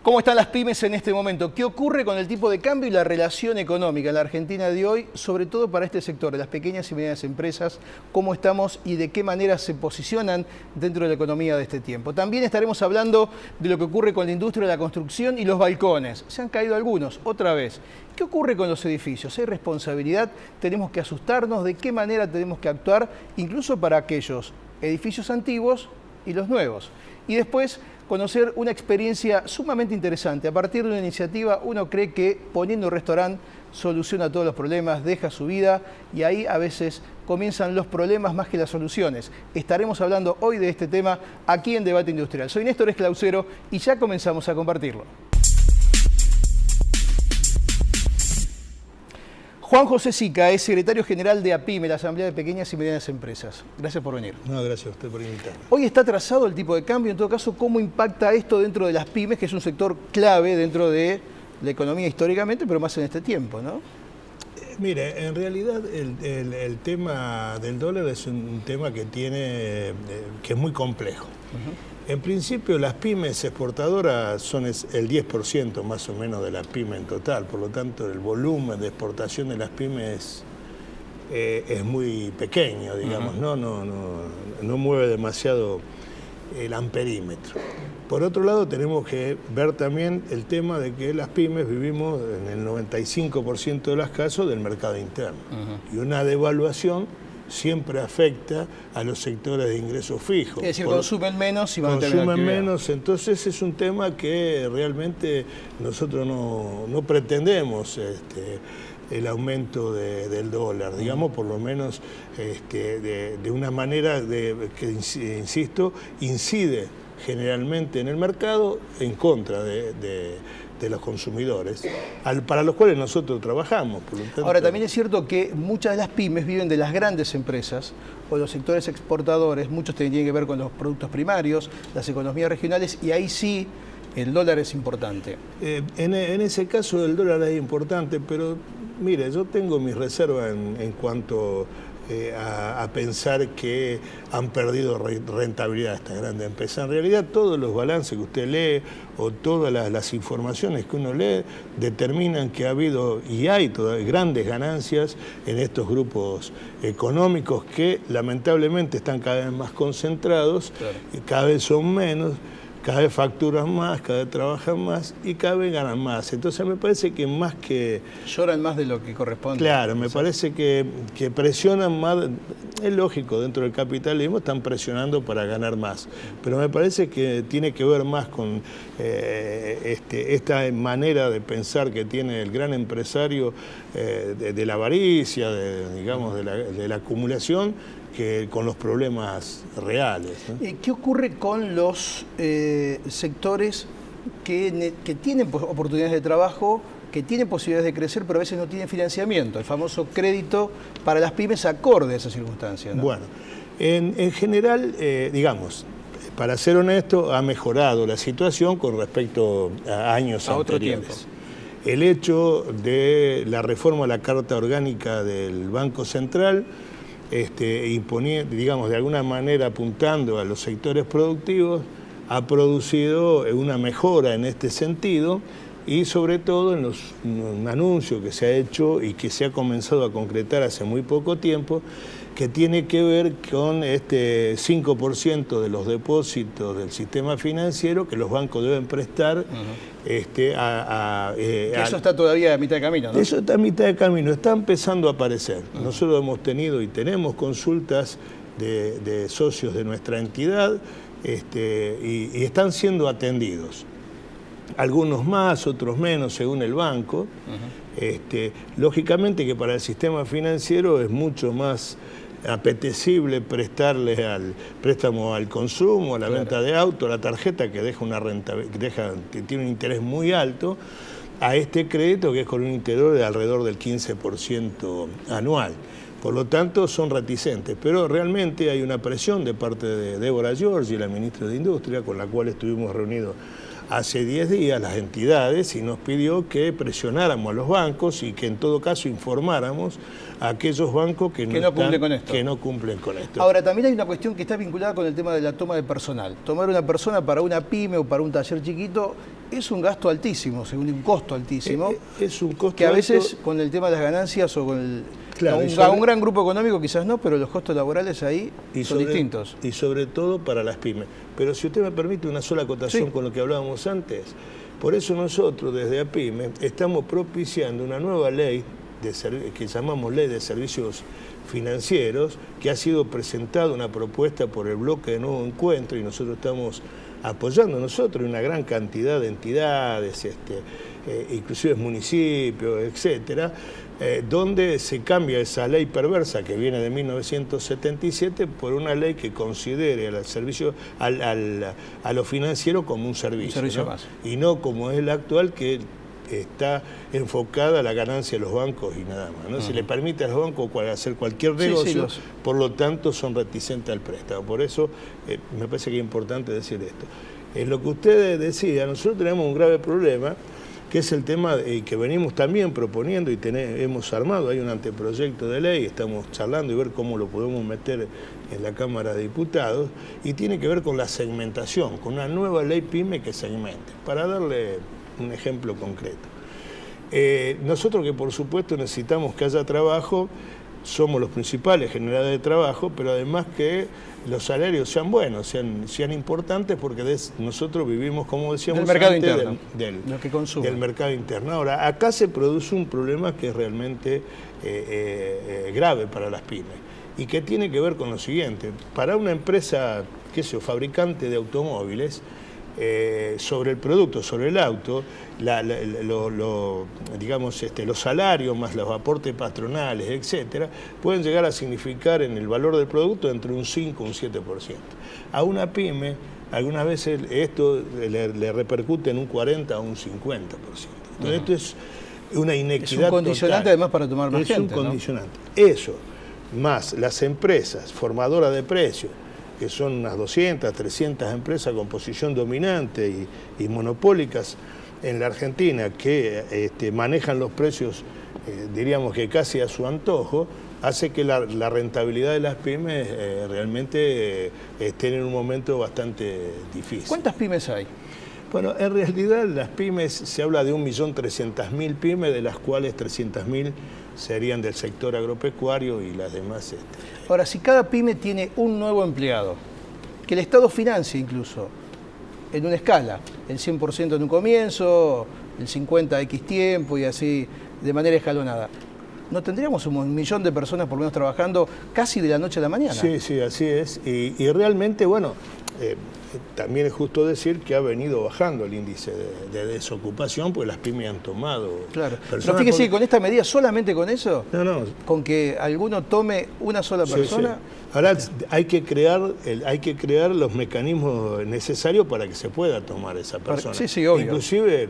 ¿Cómo están las pymes en este momento? ¿Qué ocurre con el tipo de cambio y la relación económica en la Argentina de hoy, sobre todo para este sector de las pequeñas y medianas empresas? ¿Cómo estamos y de qué manera se posicionan dentro de la economía de este tiempo? También estaremos hablando de lo que ocurre con la industria de la construcción y los balcones. Se han caído algunos, otra vez. ¿Qué ocurre con los edificios? ¿Hay responsabilidad? ¿Tenemos que asustarnos? ¿De qué manera tenemos que actuar? Incluso para aquellos edificios antiguos y los nuevos. Y después conocer una experiencia sumamente interesante. A partir de una iniciativa, uno cree que poniendo un restaurante soluciona todos los problemas, deja su vida y ahí a veces comienzan los problemas más que las soluciones. Estaremos hablando hoy de este tema aquí en Debate Industrial. Soy Néstor Esclausero y ya comenzamos a compartirlo. Juan José Sica es secretario general de APIME, la Asamblea de Pequeñas y Medianas Empresas. Gracias por venir. No, gracias a usted por invitarme. Hoy está atrasado el tipo de cambio, en todo caso, ¿cómo impacta esto dentro de las pymes, que es un sector clave dentro de la economía históricamente, pero más en este tiempo, ¿no? Mire, en realidad el tema del dólar es un tema que es muy complejo. En principio, las pymes exportadoras son el 10% más o menos de la pyme en total, por lo tanto el volumen de exportación de las pymes es muy pequeño, digamos, no mueve demasiado el amperímetro. Por otro lado, tenemos que ver también el tema de que las pymes vivimos en el 95% de los casos del mercado interno. Y una devaluación siempre afecta a los sectores de ingresos fijos. Es decir, consumen menos y van a tener consumen menos, entonces es un tema que realmente nosotros no pretendemos el aumento del dólar, digamos, por lo menos de una manera que, insisto, incide generalmente en el mercado en contra de los consumidores, para los cuales nosotros trabajamos. Por lo tanto, ahora, también es cierto que muchas de las pymes viven de las grandes empresas o los sectores exportadores, muchos tienen que ver con los productos primarios, las economías regionales, y ahí sí el dólar es importante. En ese caso el dólar es importante, pero mire, yo tengo mis reservas en cuanto a pensar que han perdido rentabilidad estas grandes empresas. En realidad todos los balances que usted lee o todas las informaciones que uno lee determinan que ha habido y hay grandes ganancias en estos grupos económicos que lamentablemente están cada vez más concentrados, claro, y cada vez son menos. Cada vez facturan más, cada vez trabajan más y cada vez ganan más. Entonces me parece que más que... lloran más de lo que corresponde. Claro, me parece que presionan más. Es lógico, dentro del capitalismo están presionando para ganar más. Pero me parece que tiene que ver más con esta manera de pensar que tiene el gran empresario de la avaricia, digamos, de la acumulación, que con los problemas reales, ¿no? ¿Qué ocurre con los sectores que tienen oportunidades de trabajo, que tienen posibilidades de crecer, pero a veces no tienen financiamiento? El famoso crédito para las pymes acorde a esa circunstancia, ¿no? Bueno, en general, digamos, para ser honesto, ha mejorado la situación con respecto a años anteriores. Otro tiempo. El hecho de la reforma a la Carta Orgánica del Banco Central, digamos, de alguna manera apuntando a los sectores productivos, ha producido una mejora en este sentido y sobre todo en un anuncio que se ha hecho y que se ha comenzado a concretar hace muy poco tiempo, que tiene que ver con este 5% de los depósitos del sistema financiero que los bancos deben prestar. Eso está todavía a mitad de camino, ¿no? Eso está a mitad de camino, está empezando a aparecer. Nosotros hemos tenido y tenemos consultas de socios de nuestra entidad y están siendo atendidos. Algunos más, otros menos, según el banco. Lógicamente que para el sistema financiero es mucho más apetecible prestarle al préstamo al consumo, a la venta de auto, a la tarjeta, que deja una que tiene un interés muy alto, a este crédito que es con un interés de alrededor del 15% anual. Por lo tanto, son reticentes, pero realmente hay una presión de parte de Débora Giorgi, la ministra de Industria, con la cual estuvimos reunidos hace 10 días, las entidades, y nos pidió que presionáramos a los bancos y que en todo caso informáramos a aquellos bancos que no cumplen con esto. Ahora, también hay una cuestión que está vinculada con el tema de la toma de personal. Tomar una persona para una pyme o para un taller chiquito Es un gasto altísimo, según un costo altísimo. Es un costo que a veces alto. con el tema de las ganancias o con el, Claro, a un gran grupo económico quizás no, pero los costos laborales ahí son distintos. Y sobre todo para las pymes. Pero si usted me permite una sola acotación con lo que hablábamos antes, por eso nosotros desde APYME estamos propiciando una nueva ley que llamamos Ley de Servicios Financieros, que ha sido presentada una propuesta por el bloque de Nuevo Encuentro y nosotros estamos apoyando una gran cantidad de entidades, inclusive municipios, etcétera, donde se cambia esa ley perversa que viene de 1977 por una ley que considere al servicio, a lo financiero como un servicio, ¿no? Más. Y no como es el actual, que está enfocada a la ganancia de los bancos y nada más, ¿no? Se le permite a los bancos hacer cualquier negocio, por lo tanto son reticentes al préstamo. Por eso me parece que es importante decir esto. En lo que usted decía, nosotros tenemos un grave problema, que es el tema que venimos también proponiendo y hemos armado, hay un anteproyecto de ley, estamos charlando y ver cómo lo podemos meter en la Cámara de Diputados, y tiene que ver con la segmentación, con una nueva ley PYME que segmente. Para darle un ejemplo concreto. Nosotros que por supuesto necesitamos que haya trabajo, somos los principales generadores de trabajo, pero además que los salarios sean buenos, sean importantes, porque nosotros vivimos, como decíamos, del mercado antes, interno, lo que consume. Del mercado interno. Ahora, acá se produce un problema que es realmente grave para las pymes y que tiene que ver con lo siguiente. Para una empresa, fabricante de automóviles, sobre el producto, sobre el auto, los salarios más los aportes patronales, etcétera, pueden llegar a significar en el valor del producto entre un 5 y un 7%. A una pyme, algunas veces esto le repercute en un 40 o un 50%. Entonces, esto es una inequidad. Es un condicionante total, además, para tomar más gente. Es un condicionante. Eso, más las empresas formadoras de precios, que son unas 200, 300 empresas con posición dominante y monopólicas en la Argentina, que manejan los precios, diríamos que casi a su antojo, hace que la rentabilidad de las pymes realmente esté en un momento bastante difícil. ¿Cuántas pymes hay? Bueno, en realidad las pymes, se habla de 1.300.000 pymes, de las cuales 300.000 serían del sector agropecuario y las demás. Ahora, si cada pyme tiene un nuevo empleado, que el Estado financie incluso, en una escala, el 100% en un comienzo, el 50% X tiempo y así de manera escalonada, ¿no tendríamos 1 millón de personas por lo menos trabajando casi de la noche a la mañana? Sí, sí, así es. Y realmente, bueno, también es justo decir que ha venido bajando el índice de desocupación, porque las pymes han tomado. Claro. Pero fíjese, con esta medida, solamente con eso, con que alguno tome una sola persona. Sí. Ahora hay que crear los mecanismos necesarios para que se pueda tomar esa persona. Sí, obvio. Inclusive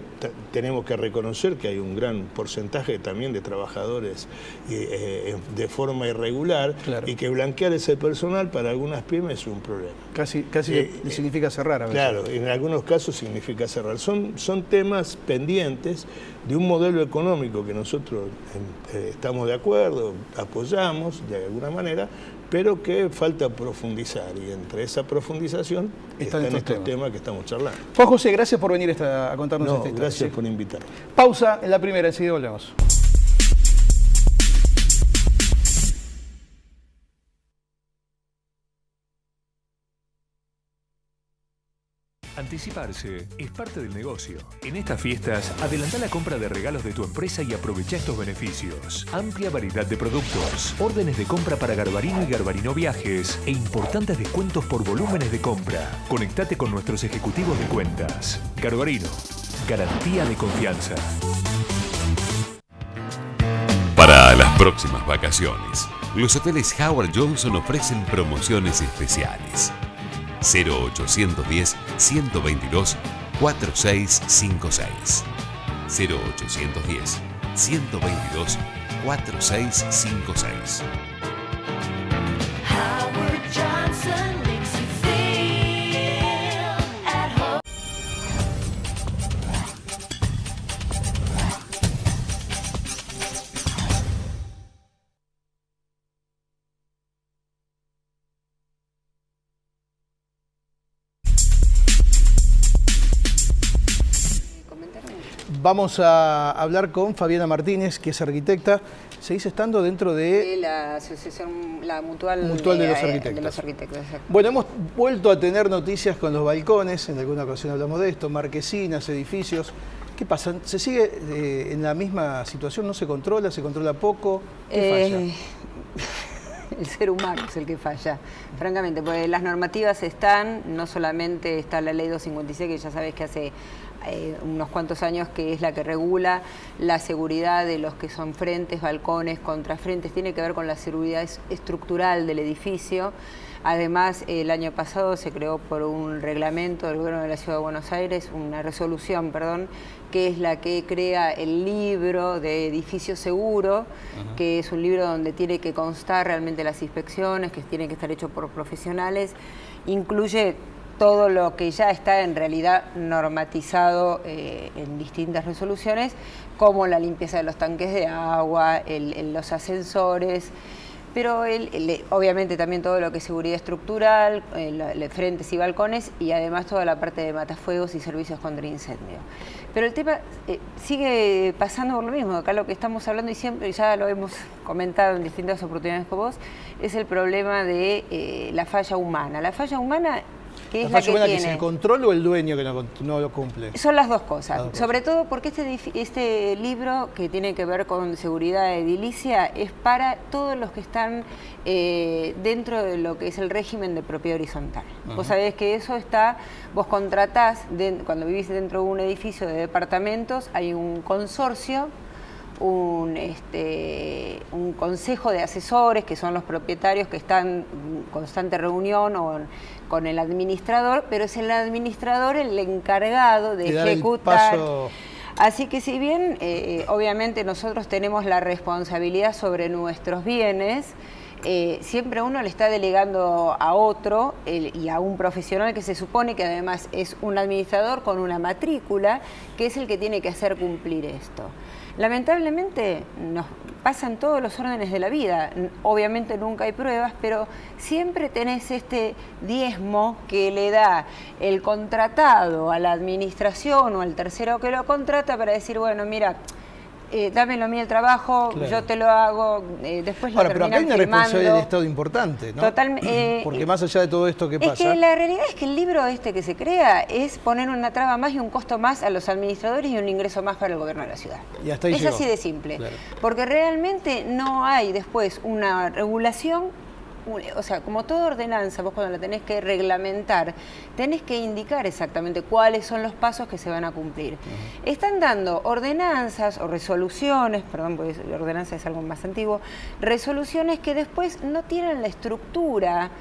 tenemos que reconocer que hay un gran porcentaje también de trabajadores de forma irregular, y que blanquear ese personal para algunas pymes es un problema. Casi significa cerrar a veces. Claro, en algunos casos significa cerrar. Son temas pendientes de un modelo económico que nosotros estamos de acuerdo, apoyamos de alguna manera, pero que falta profundizar, y entre esa profundización están estos temas que estamos charlando. Juan José, gracias por venir a contarnos esta historia. Gracias por invitarme. Pausa en la primera, enseguida volvemos. Anticiparse es parte del negocio. En estas fiestas, adelanta la compra de regalos de tu empresa y aprovecha estos beneficios. Amplia variedad de productos, órdenes de compra para Garbarino y Garbarino Viajes e importantes descuentos por volúmenes de compra. Conectate con nuestros ejecutivos de cuentas. Garbarino, garantía de confianza. Para las próximas vacaciones, los hoteles Howard Johnson ofrecen promociones especiales. 0810-122-4656. 0810-122-4656. Howard Johnson makes you feel at home. Vamos a hablar con Fabiana Martínez, que es arquitecta. Seguís estando dentro de la asociación, la mutual, de los arquitectos. De los arquitectos, exacto. Bueno, hemos vuelto a tener noticias con los balcones, en alguna ocasión hablamos de esto, marquesinas, edificios. ¿Qué pasa? ¿Se sigue en la misma situación? ¿No se controla? ¿Se controla poco? ¿Qué falla? El ser humano es el que falla, francamente, porque las normativas están, no solamente está la ley 256, que ya sabes que hace unos cuantos años que es la que regula la seguridad de los que son frentes, balcones, contrafrentes, tiene que ver con la seguridad estructural del edificio. Además, el año pasado se creó por un reglamento del Gobierno de la Ciudad de Buenos Aires, una resolución, perdón, que es la que crea el libro de edificio seguro, que es un libro donde tiene que constar realmente las inspecciones, que tiene que estar hecho por profesionales, incluye todo lo que ya está en realidad normatizado en distintas resoluciones, como la limpieza de los tanques de agua, los ascensores, pero obviamente también todo lo que es seguridad estructural, frentes y balcones, y además toda la parte de matafuegos y servicios contra incendio. Pero el tema sigue pasando por lo mismo. Acá lo que estamos hablando, y siempre ya lo hemos comentado en distintas oportunidades con vos, es el problema de la falla humana. La falla humana, que es la que tiene... ¿Es el control o el dueño que no lo cumple? Son las dos cosas. Sobre todo porque este libro, que tiene que ver con seguridad edilicia, es para todos los que están dentro de lo que es el régimen de propiedad horizontal. Vos sabés que eso está, vos contratás, cuando vivís dentro de un edificio de departamentos, hay un consorcio, un consejo de asesores, que son los propietarios que están en constante reunión con el administrador, pero es el administrador el encargado de ejecutar. Así que si bien obviamente nosotros tenemos la responsabilidad sobre nuestros bienes, siempre uno le está delegando a otro y a un profesional que se supone que además es un administrador con una matrícula, que es el que tiene que hacer cumplir esto. Lamentablemente nos pasan todos los órdenes de la vida, obviamente nunca hay pruebas, pero siempre tenés este diezmo que le da el contratado a la administración o al tercero que lo contrata para decir, bueno, mira, dámelo a mí el trabajo, claro, yo te lo hago, después lo terminan pero acá hay una firmando. Responsabilidad del Estado importante, ¿no? Totalmente. Porque más allá de todo esto que pasa... Es que la realidad es que el libro que se crea es poner una traba más y un costo más a los administradores y un ingreso más para el gobierno de la ciudad. Y hasta ahí es llegó. Así de simple. Claro. Porque realmente no hay después una regulación. O sea, como toda ordenanza, vos cuando la tenés que reglamentar, tenés que indicar exactamente cuáles son los pasos que se van a cumplir. Están dando ordenanzas o resoluciones, perdón, porque ordenanza es algo más antiguo, resoluciones que después no tienen la estructura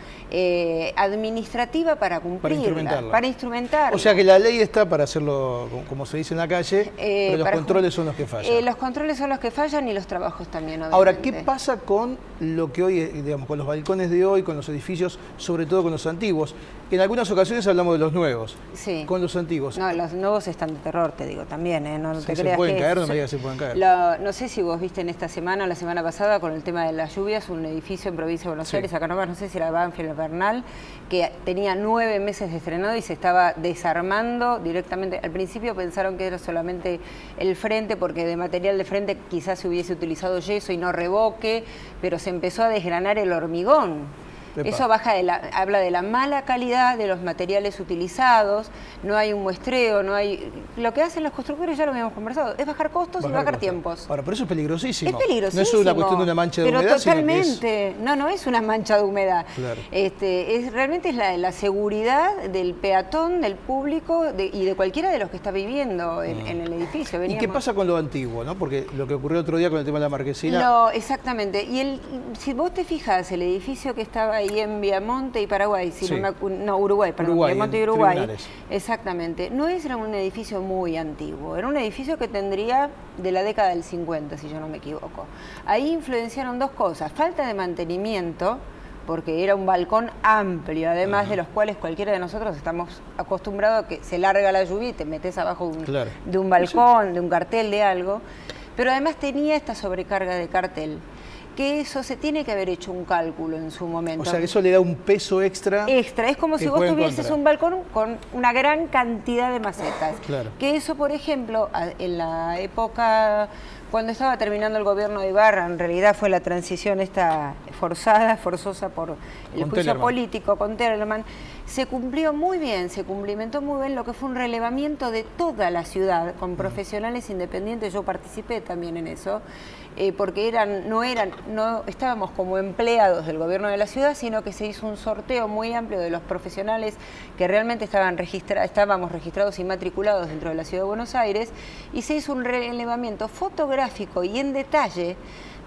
administrativa para cumplirla, para instrumentarla. O sea que la ley está para hacerlo, como se dice en la calle, pero los controles son los que fallan. Los controles son los que fallan y los trabajos también, obviamente. Ahora, ¿qué pasa con lo que hoy, digamos, con los balcones de hoy, con los edificios, sobre todo con los antiguos? En algunas ocasiones hablamos de los nuevos. Sí. Con los antiguos. No, los nuevos están de terror, te digo, también, no Sí, te se creas pueden que caer, no me digas que se pueden caer. No sé si vos viste en esta semana o la semana pasada con el tema de las lluvias, un edificio en provincia de Buenos Aires, acá nomás, no sé si era Banfield o Bernal, que tenía 9 meses de estrenado y se estaba desarmando directamente. Al principio pensaron que era solamente el frente, porque de material de frente quizás se hubiese utilizado yeso y no revoque, pero se empezó a desgranar el hormigón. Epa. Eso habla de la mala calidad de los materiales utilizados, no hay un muestreo, no hay... Lo que hacen los constructores, ya lo habíamos conversado, es bajar costos y bajar tiempos. Ahora, pero eso es peligrosísimo. Es peligrosísimo. No es una cuestión de una mancha de humedad, pero totalmente, sino que es... no es una mancha de humedad. Claro. Realmente es la seguridad del peatón, del público y de cualquiera de los que está viviendo en el edificio. ¿Y qué pasa con lo antiguo, no? Porque lo que ocurrió otro día con el tema de la marquesina... No, exactamente. Y si vos te fijas, el edificio que estaba ahí en Viamonte y Paraguay, Uruguay, perdón, Viamonte y Uruguay, exactamente, no era un edificio muy antiguo, era un edificio que tendría de la década del 50, si yo no me equivoco. Ahí influenciaron dos cosas, falta de mantenimiento, porque era un balcón amplio, además de los cuales cualquiera de nosotros estamos acostumbrados a que se larga la lluvia y te metes abajo de un balcón, de un cartel, de algo, pero además tenía esta sobrecarga de cartel. que eso se tiene que haber hecho un cálculo en su momento. O sea, que eso le da un peso extra. Extra, es como que si vos juega en tuvieses contra. un balcón con una gran cantidad de macetas. Claro. Que eso, por ejemplo, en la época, cuando estaba terminando el gobierno de Ibarra, en realidad fue la transición esta forzosa por el Con juicio Tellerman. político con Tellerman, se cumplió muy bien, se cumplimentó muy bien lo que fue un relevamiento de toda la ciudad con profesionales independientes. Yo participé también en eso, porque no estábamos como empleados del gobierno de la ciudad, sino que se hizo un sorteo muy amplio de los profesionales que realmente estábamos registrados y matriculados dentro de la ciudad de Buenos Aires, y se hizo un relevamiento fotográfico y en detalle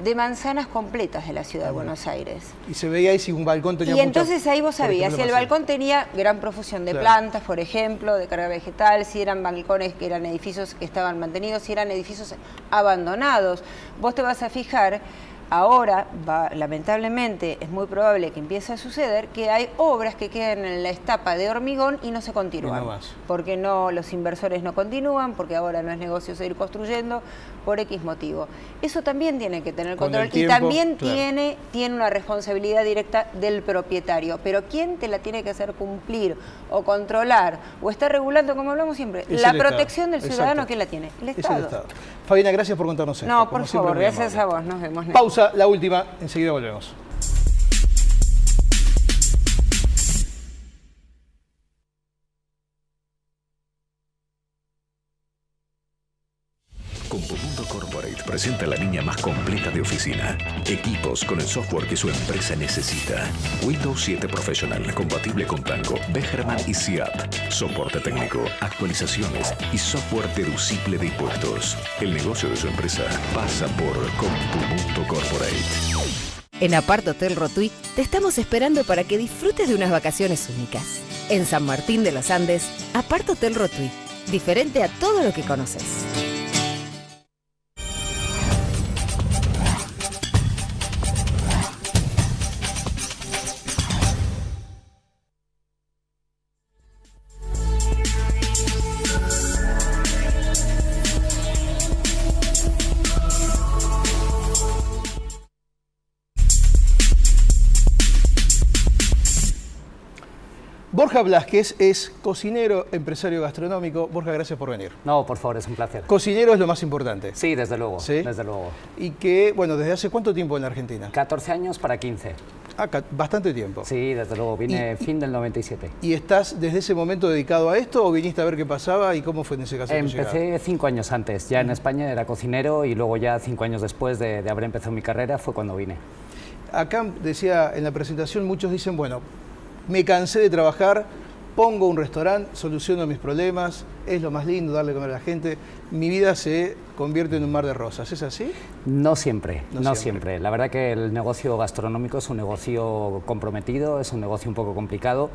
de manzanas completas de la ciudad de Buenos Aires. Y se veía ahí si un balcón tenía Y mucha, entonces ahí vos por sabías ejemplo, si el manzana. balcón tenía gran profusión de Claro. plantas, por ejemplo, de carga vegetal, si eran balcones que eran edificios que estaban mantenidos, si eran edificios abandonados. Vos te vas a fijar, ahora, lamentablemente, es muy probable que empiece a suceder que hay obras que quedan en la estapa de hormigón y no se continúan. Y no más. Porque los inversores no continúan, porque ahora no es negocio seguir construyendo, por X motivo. Eso también tiene que tener Con control el tiempo, y también claro. tiene una responsabilidad directa del propietario. Pero ¿quién te la tiene que hacer cumplir o controlar o está regulando, como hablamos siempre? Es La el Estado. protección del ciudadano, Exacto. ¿quién la tiene? El Es Estado. el Estado. Fabiana, gracias por contarnos esto. No, como por siempre, favor, muy gracias amable. a vos. Nos vemos. Pausa, la última, enseguida volvemos. Compumundo Corporate presenta la línea más completa de oficina. Equipos con el software que su empresa necesita. Windows 7 Professional, compatible con Tango, Becherman y SIAP. Soporte técnico, actualizaciones y software deducible de impuestos. El negocio de su empresa pasa por Compumundo Corporate. En Apart Hotel Rotuy te estamos esperando para que disfrutes de unas vacaciones únicas. En San Martín de los Andes, Apart Hotel Rotuy, diferente a todo lo que conoces. Borja Blázquez es cocinero, empresario gastronómico. Borja, gracias por venir. No, por favor, es un placer. Cocinero es lo más importante. Sí, desde luego, ¿Sí? desde luego. Y que, bueno, ¿desde hace cuánto tiempo en la Argentina? 14 años para 15. Bastante tiempo. Sí, desde luego, vine fin del 97. ¿Y estás desde ese momento dedicado a esto o viniste a ver qué pasaba y cómo fue en ese caso? tu llegada? Empecé 5 años antes, ya en España era cocinero y luego ya 5 años después de haber empezado mi carrera fue cuando vine. Acá decía en la presentación, muchos dicen, bueno, me cansé de trabajar, pongo un restaurante, soluciono mis problemas, es lo más lindo darle de comer a la gente, mi vida se convierte en un mar de rosas. ¿Es así? No siempre, No no siempre. siempre. La verdad que el negocio gastronómico es un negocio comprometido, es un negocio un poco complicado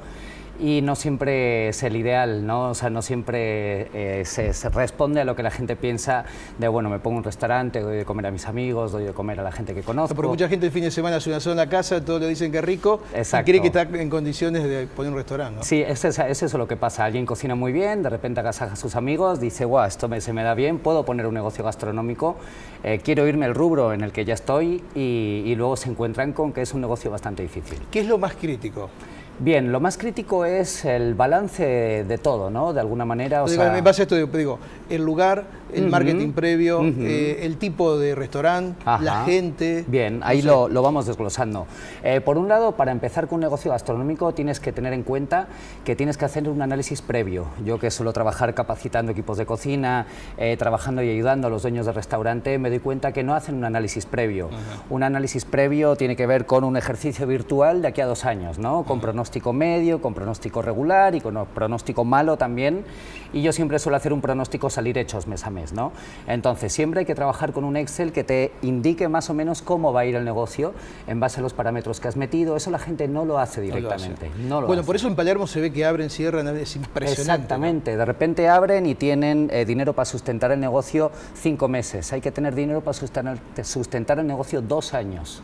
y no siempre es el ideal, ¿no? O sea, no siempre se responde a lo que la gente piensa de, bueno, me pongo un restaurante, doy de comer a mis amigos, doy de comer a la gente que conozco. Porque mucha gente el fin de semana hace una sola en la casa, todos le dicen que rico, Exacto. y cree que está en condiciones de poner un restaurante, ¿no? Sí, es eso lo que pasa. Alguien cocina muy bien, de repente agasaja a sus amigos, dice, guau, esto se me da bien, puedo poner un negocio gastronómico, quiero irme al rubro en el que ya estoy y luego se encuentran con que es un negocio bastante difícil. ¿Qué es lo más crítico? Bien, lo más crítico es el balance de todo, ¿no? De alguna manera, o sea... En base a esto, digo, el lugar, el marketing previo, Ujú. el tipo de restaurante, Ajá. la gente... Bien, ahí no sé. lo vamos desglosando. Por un lado, para empezar con un negocio gastronómico tienes que tener en cuenta que tienes que hacer un análisis previo. Yo que suelo trabajar capacitando equipos de cocina, trabajando y ayudando a los dueños de restaurante, me doy cuenta que no hacen un análisis previo. Un análisis previo tiene que ver con un ejercicio virtual de aquí a 2 años, ¿no? Con pronóstico medio, con pronóstico regular y con pronóstico malo también. Y yo siempre suelo hacer un pronóstico salir hechos mes a mes, ¿no? Entonces, siempre hay que trabajar con un Excel que te indique más o menos cómo va a ir el negocio en base a los parámetros que has metido. Eso la gente no lo hace directamente. No lo Bueno, hace. por eso en Palermo se ve que abren, cierran, es impresionante. Exactamente, de repente abren y tienen dinero para sustentar el negocio 5 meses. Hay que tener dinero para sustentar el negocio 2 años.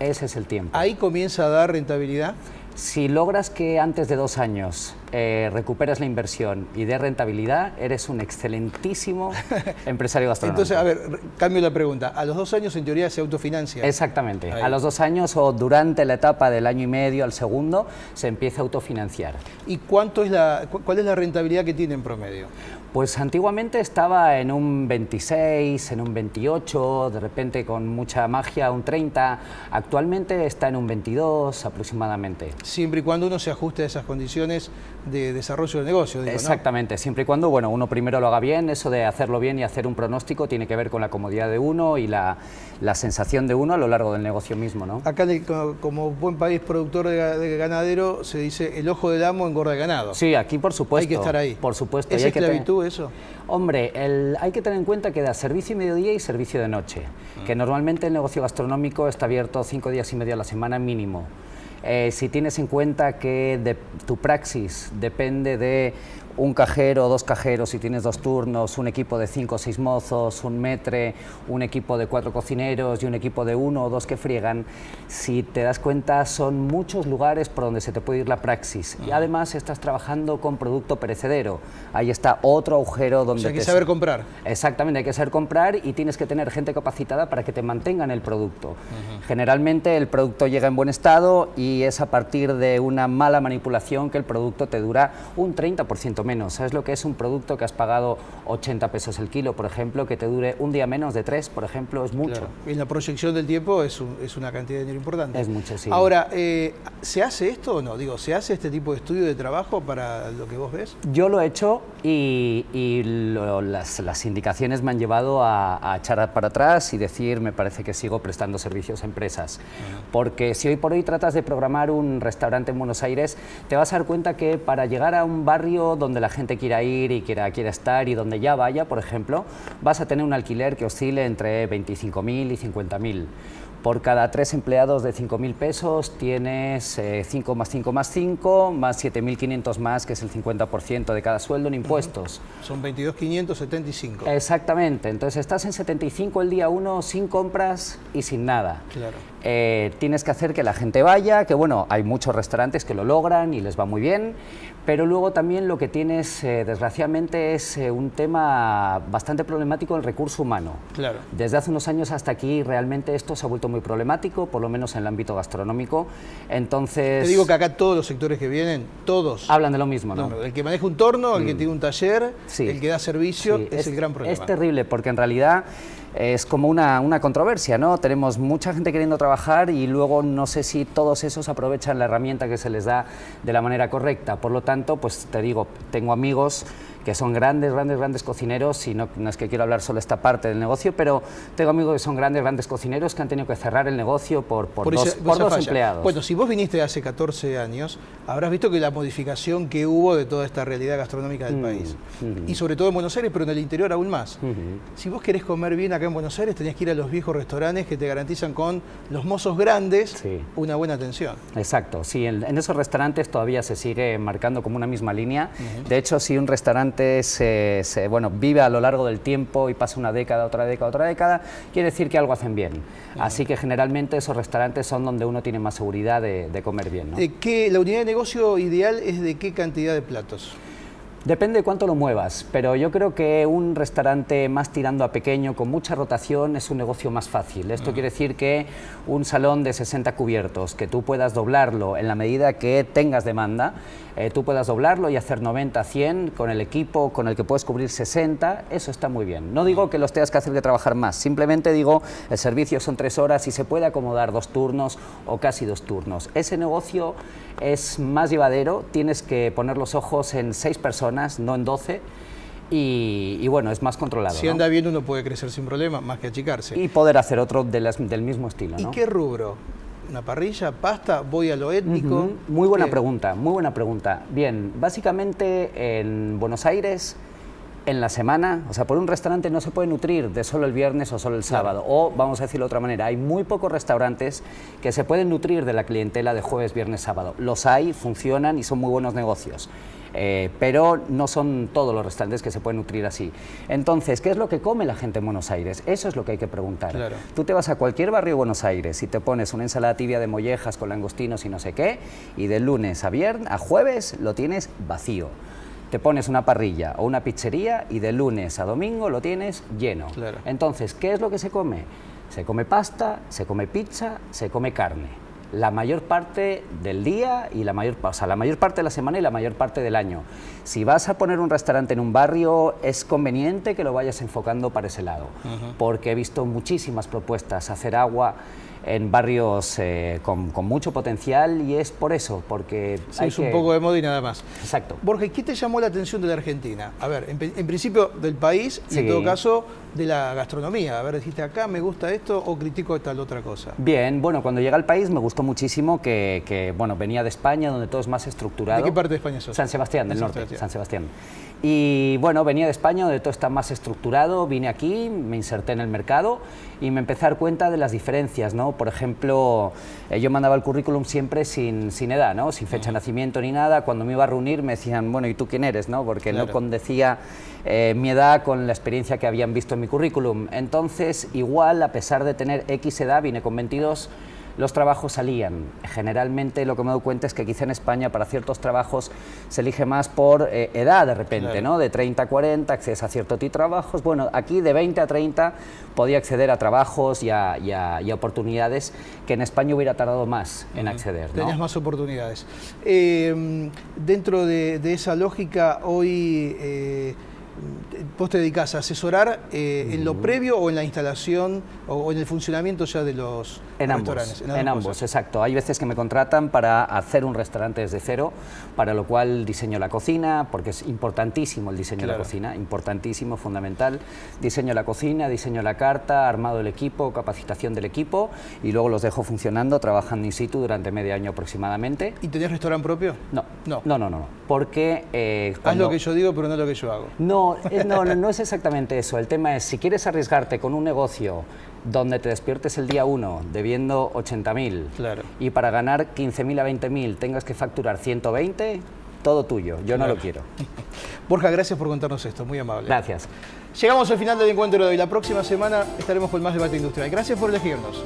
Ese es el tiempo. ¿Ahí comienza a dar rentabilidad? Si logras que antes de 2 años recuperas la inversión y des rentabilidad, eres un excelentísimo empresario gastronómico. Entonces, a ver, cambio la pregunta. A los 2 años, en teoría, se autofinancia. Exactamente. Ahí. A los 2 años o durante la etapa del año y medio al segundo, se empieza a autofinanciar. ¿Y cuál es la rentabilidad que tiene en promedio? Pues antiguamente estaba en un 26, en un 28, de repente con mucha magia un 30, actualmente está en un 22 aproximadamente. Siempre y cuando uno se ajuste a esas condiciones de desarrollo del negocio, digo, ¿no? Exactamente, siempre y cuando uno primero lo haga bien, eso de hacerlo bien y hacer un pronóstico tiene que ver con la comodidad de uno y la sensación de uno a lo largo del negocio mismo, ¿no? Acá, como buen país productor de ganadero, se dice el ojo del amo engorda el ganado. Sí, aquí por supuesto. Hay que estar ahí. Por supuesto. ¿Es y hay que esclavitud eso? Hombre, hay que tener en cuenta que da servicio y mediodía y servicio de noche, que normalmente el negocio gastronómico está abierto 5 días y medio a la semana mínimo. Si tienes en cuenta que tu praxis depende de un cajero, 2 cajeros, si tienes 2 turnos, un equipo de 5 o 6 mozos, un maître, un equipo de 4 cocineros y un equipo de 1 o 2 que friegan, si te das cuenta son muchos lugares por donde se te puede ir la praxis. Y además estás trabajando con producto perecedero. Ahí está otro agujero donde... O sea, hay que saber comprar. Exactamente, hay que saber comprar y tienes que tener gente capacitada para que te mantengan el producto. Generalmente el producto llega en buen estado y es a partir de una mala manipulación que el producto te dura un 30% menos. ¿Sabes lo que es un producto que has pagado 80 pesos el kilo, por ejemplo, que te dure un día menos de 3, por ejemplo? Es mucho. Claro. En la proyección del tiempo es una cantidad de dinero importante. Es mucho, sí. Ahora, ¿se hace esto o no? Digo, ¿se hace este tipo de estudio de trabajo para lo que vos ves? Yo lo he hecho y las indicaciones me han llevado a echar para atrás y decir, me parece que sigo prestando servicios a empresas. Porque si hoy por hoy tratas de programar un restaurante en Buenos Aires, te vas a dar cuenta que para llegar a un barrio donde la gente quiera ir y quiera estar y donde ya vaya, por ejemplo, vas a tener un alquiler que oscile entre 25.000 y 50.000. Por cada 3 empleados de 5.000 pesos tienes 5 más 5 más 5, más 7.500 más, que es el 50% de cada sueldo en impuestos. Son 22.575. Exactamente, entonces estás en 75 el día 1 sin compras y sin nada. Claro. Tienes que hacer que la gente vaya, que bueno, hay muchos restaurantes que lo logran y les va muy bien, pero luego también lo que tienes, desgraciadamente, es un tema bastante problemático, el recurso humano. Claro. Desde hace unos años hasta aquí realmente esto se ha vuelto muy problemático, por lo menos en el ámbito gastronómico. Entonces... Te digo que acá todos los sectores que vienen, todos... hablan de lo mismo, ¿no? El que maneja un torno, el que tiene un taller, Sí. el que da servicio, Sí, es el gran problema. Es terrible porque en realidad es como una controversia, ¿no? Tenemos mucha gente queriendo trabajar y luego no sé si todos esos aprovechan la herramienta que se les da de la manera correcta. Por lo tanto, pues te digo, tengo amigos que son grandes cocineros, y no es que quiero hablar solo esta parte del negocio, pero tengo amigos que son grandes cocineros que han tenido que cerrar el negocio por dos empleados. Bueno, si vos viniste hace 14 años, habrás visto que la modificación que hubo de toda esta realidad gastronómica del país, y sobre todo en Buenos Aires, pero en el interior aún más. Si vos querés comer bien acá en Buenos Aires, tenés que ir a los viejos restaurantes que te garantizan con los mozos grandes una buena atención. Exacto, sí, en esos restaurantes todavía se sigue marcando como una misma línea. De hecho, si un restaurante vive a lo largo del tiempo y pasa una década, otra década, quiere decir que algo hacen bien. Así que generalmente esos restaurantes son donde uno tiene más seguridad de comer bien, ¿no? ¿La unidad de negocio ideal es de qué cantidad de platos? Depende de cuánto lo muevas, pero yo creo que un restaurante más tirando a pequeño, con mucha rotación, es un negocio más fácil. Esto quiere decir que un salón de 60 cubiertos, que tú puedas doblarlo en la medida que tengas demanda, tú puedas doblarlo y hacer 90, 100 con el equipo con el que puedes cubrir 60, eso está muy bien. No digo que los tengas que hacer que trabajar más, simplemente digo, el servicio son 3 horas y se puede acomodar 2 turnos o casi 2 turnos. Ese negocio es más llevadero, tienes que poner los ojos en 6 personas, no en 12, y bueno, es más controlado. Si anda bien uno puede crecer sin problema, más que achicarse. Y poder hacer otro del mismo estilo, ¿no? ¿Y qué rubro? ¿Una parrilla, pasta, voy a lo étnico? Muy buena pregunta, muy buena pregunta. Bien, básicamente en Buenos Aires en la semana, o sea, por un restaurante no se puede nutrir de solo el viernes o solo el sábado, o vamos a decirlo de otra manera, hay muy pocos restaurantes que se pueden nutrir de la clientela de jueves, viernes, sábado. Los hay, funcionan y son muy buenos negocios. Pero no son todos los restaurantes que se pueden nutrir así. Entonces, ¿qué es lo que come la gente en Buenos Aires? Eso es lo que hay que preguntar. Claro. Tú te vas a cualquier barrio de Buenos Aires y te pones una ensalada tibia de mollejas con langostinos y no sé qué, y de lunes a jueves lo tienes vacío. Te pones una parrilla o una pizzería y de lunes a domingo lo tienes lleno. Claro. Entonces, ¿qué es lo que se come? Se come pasta, se come pizza, se come carne. La mayor parte del día y la mayor parte de la semana y la mayor parte del año. Si vas a poner un restaurante en un barrio, es conveniente que lo vayas enfocando para ese lado, porque he visto muchísimas propuestas hacer agua en barrios con mucho potencial, y es por eso, porque Sí, es un poco de moda y nada más. Exacto. Borja, ¿qué te llamó la atención de la Argentina? A ver, en principio del país y Sí. en todo caso de la gastronomía. A ver, dijiste acá me gusta esto o critico tal otra cosa. Bien, bueno, cuando llegué al país me gustó muchísimo que bueno, venía de España, donde todo es más estructurado. ¿De qué parte de España sos? San Sebastián, del De San norte, Sebastián. San Sebastián. Y bueno, venía de España, donde todo está más estructurado, vine aquí, me inserté en el mercado y me empecé a dar cuenta de las diferencias, ¿no? Por ejemplo, yo mandaba el currículum siempre sin edad, ¿no? Sin fecha de nacimiento ni nada. Cuando me iba a reunir me decían, bueno, ¿y tú quién eres?, ¿no? Porque Claro. no condecía mi edad con la experiencia que habían visto en mi currículum. Entonces, igual, a pesar de tener X edad, vine con 22, los trabajos salían. Generalmente lo que me doy cuenta es que quizá en España para ciertos trabajos se elige más por edad de repente, Claro. ¿no? De 30 a 40 accedes a cierto tipo de trabajos. Bueno, aquí de 20 a 30 podía acceder a trabajos y a oportunidades que en España hubiera tardado más en acceder, ¿no? Tenías más oportunidades. Dentro de esa lógica, hoy vos te dedicás a asesorar en lo previo o en la instalación o en el funcionamiento ya de los restaurantes. En ambos, cosas. exacto. Hay veces que me contratan para hacer un restaurante desde cero, para lo cual diseño la cocina, porque es importantísimo el diseño de la Claro. cocina, importantísimo, fundamental. Diseño la cocina, diseño la carta, armado del equipo, capacitación del equipo, y luego los dejo funcionando, trabajando in situ durante medio año aproximadamente. ¿Y tenés restaurante propio? No, No. no, porque Haz lo que yo digo, pero no lo que yo hago. no es exactamente eso. El tema es, si quieres arriesgarte con un negocio donde te despiertes el día 1 debiendo 80.000 Claro. y para ganar 15.000 a 20.000 tengas que facturar 120, todo tuyo. Yo no lo quiero. Borja, gracias por contarnos esto, muy amable. Gracias. Llegamos al final del encuentro de hoy. La próxima semana estaremos con más debate industrial. Gracias por elegirnos.